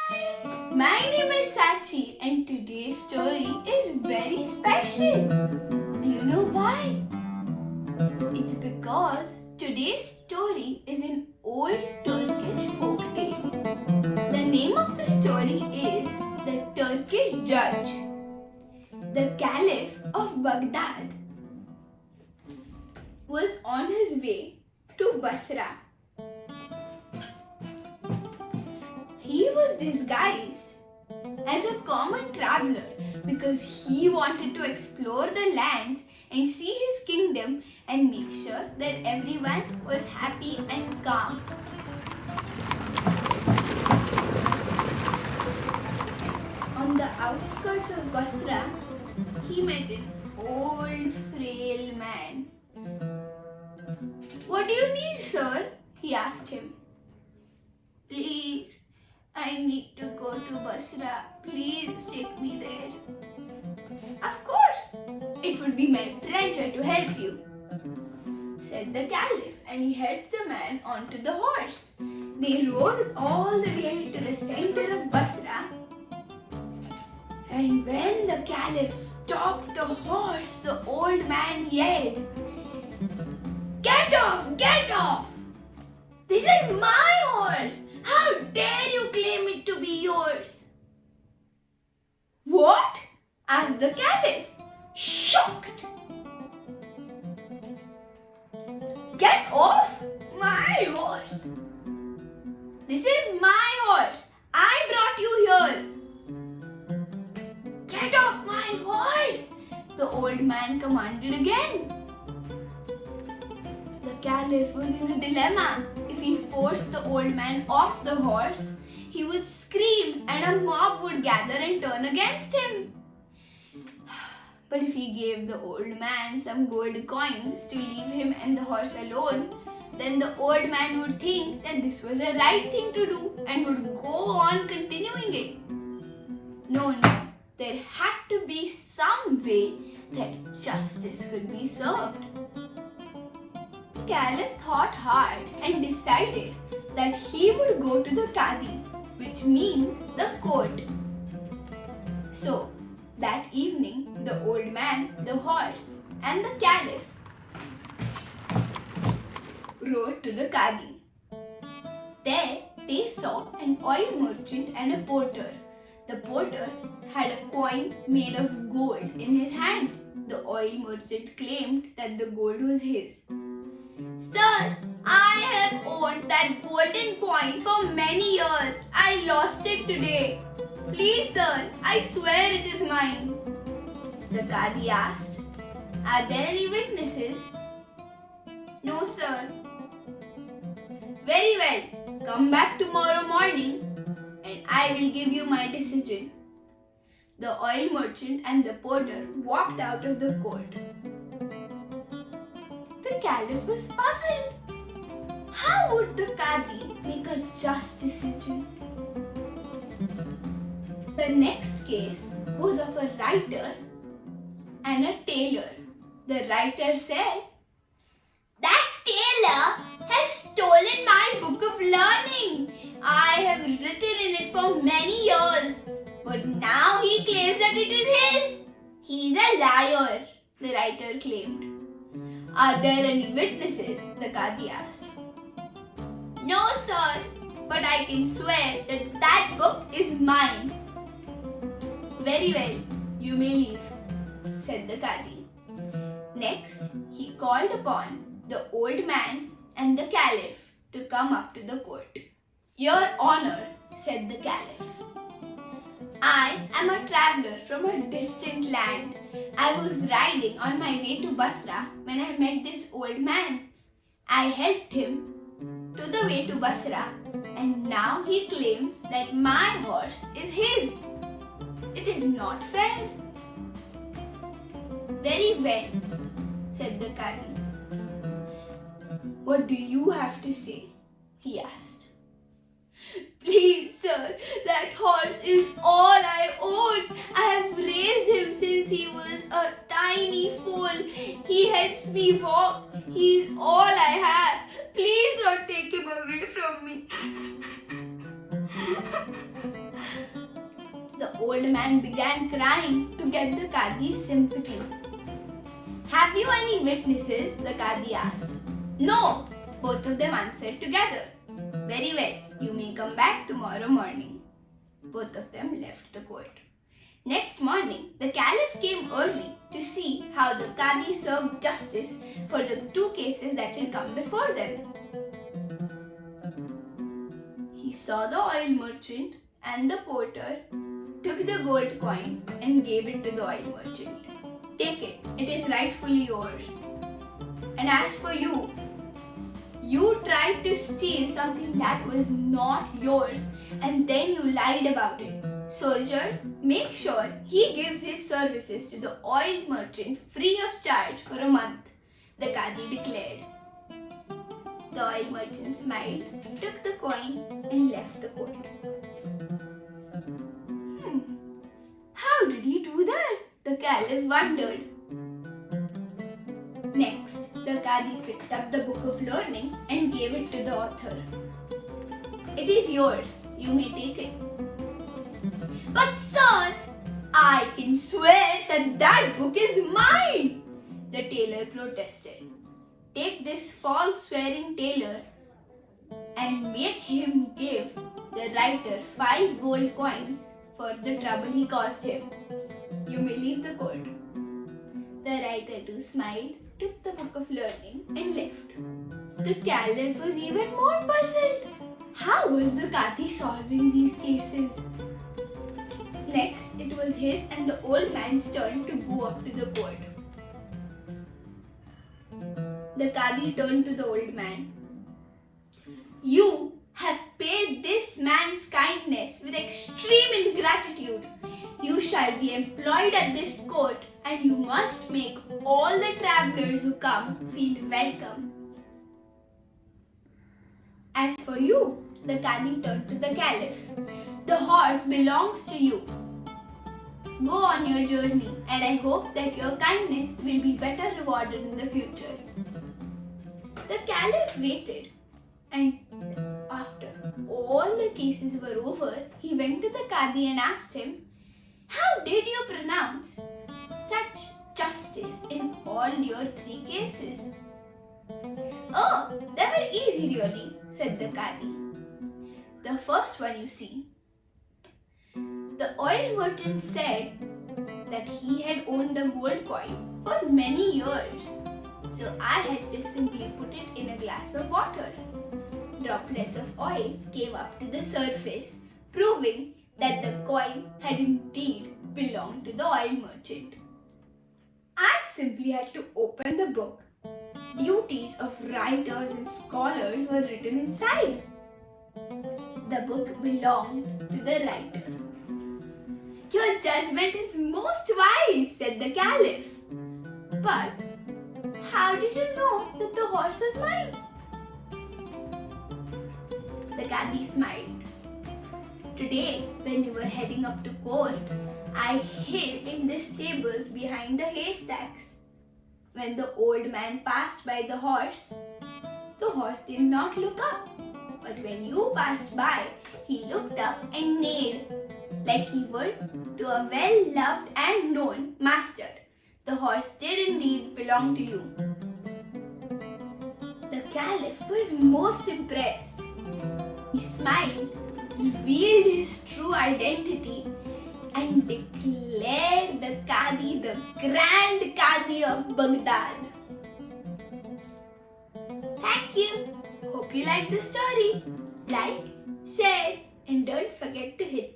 Hi, my name is Saachi and today's story is very special. Do you know why? It's because today's story is an old Turkish folk tale. The name of the story is The Turkish Judge. The Caliph of Baghdad was on his way to Basra. He was disguised as a common traveler because he wanted to explore the lands and see his kingdom and make sure that everyone was happy and calm. On the outskirts of Basra, he met an old frail man. "What do you need, sir?" he asked him. "Please, I need to go to Basra. Please take me there." "Of course, it would be my pleasure to help you," said the Caliph, and he helped the man onto the horse. They rode all the way to the center of Basra, and when the Caliph stopped the horse, the old man yelled, "Get off! Get off! This is my horse! How dare you claim it to be yours?" "What?" asked the Caliph, shocked. "Get off my horse! This is my horse! I brought you here! Get off my horse!" the old man commanded again. The Caliph was in a dilemma. If he forced the old man off the horse, he would scream and a mob would gather and turn against him. But if he gave the old man some gold coins to leave him and the horse alone, then the old man would think that this was a right thing to do and would go on continuing it. No, there had to be some way that justice could be served. Caliph thought hard and decided that he would go to the Qadi, which means the court. So, that evening, the old man, the horse, and the Caliph rode to the Qadi. There, they saw an oil merchant and a porter. The porter had a coin made of gold in his hand. The oil merchant claimed that the gold was his. "Sir, I have owned that golden coin for many years. I lost it today. Please, sir, I swear it is mine." The Qadi asked, "Are there any witnesses?" "No, sir." "Very well. Come back tomorrow morning and I will give you my decision." The oil merchant and the porter walked out of the court. The Caliph was puzzled. How would the Qadi make a just decision? The next case was of a writer and a tailor. The writer said, "That tailor has stolen my book of learning. I have written in it for many years, but now he claims that it is his. He's a liar," the writer claimed. "Are there any witnesses?" the Qadi asked. "No, sir, but I can swear that that book is mine." "Very well, you may leave," said the Qadi. Next, he called upon the old man and the Caliph to come up to the court. "Your Honor," said the Caliph, "I am a traveler from a distant land. I was riding on my way to Basra when I met this old man. I helped him to the way to Basra, and now he claims that my horse is his. It is not fair." "Very well," said the Qadi. "What do you have to say?" he asked. "Please, sir, that horse is all I own. I have raised him since he was a tiny foal. He helps me walk. He's all I have. Please don't take him away from me." old man began crying to get the Qadi's sympathy. "Have you any witnesses?" the Qadi asked. "No," both of them answered together. "Very well, you may come back tomorrow morning." Both of them left the court. Next morning, the Caliph came early to see how the Qadi served justice for the two cases that had come before them. He saw the oil merchant and the porter, took the gold coin and gave it to the oil merchant. "Take it, it is rightfully yours. And as for you, you tried to steal something that was not yours and then you lied about it. Soldiers, make sure he gives his services to the oil merchant free of charge for a month," the Qadi declared. The oil merchant smiled, took the coin and left the court. How did he do that? The Caliph wondered. Next, the Qadi picked up the book of learning and gave it to the author. "It is yours. You may take it." "But sir, I can swear that book is mine," the tailor protested. "Take this false swearing tailor and make him give the writer 5 gold coins for the trouble he caused him. You may leave the court." The writer too smiled, took the book of learning and left. The Caliph was even more puzzled. How was the Qadi solving these cases? Next, it was his and the old man's turn to go up to the court. The Qadi turned to the old man. "You have paid this man's kindness with extreme ingratitude. You shall be employed at this court and you must make all the travelers who come feel welcome. As for you," the Qadi turned to the Caliph, "the horse belongs to you. Go on your journey and I hope that your kindness will be better rewarded in the future." The Caliph waited, and after all the cases were over, he went to the Qadi and asked him, "How did you pronounce such justice in all your 3 cases?" "Oh, they were easy really," said the Qadi. "The first one, you see. The oil merchant said that he had owned a gold coin for many years. So I had to simply put it in a glass of water. Droplets of oil came up to the surface, proving that the coin had indeed belonged to the oil merchant. I simply had to open the book. Duties of writers and scholars were written inside. The book belonged to the writer." "Your judgment is most wise," said the Caliph. "But how did you know that the horse was mine?" The Qadi smiled. "Today, when you were heading up to court, I hid in the stables behind the haystacks. When the old man passed by the horse did not look up. But when you passed by, he looked up and neighed, like he would to a well-loved and known master. The horse did indeed belong to you." The Caliph was most impressed. He smiled, revealed his true identity, and declared the Qadi the Grand Qadi of Baghdad. Thank you. Hope you liked the story. Like, share, and don't forget to hit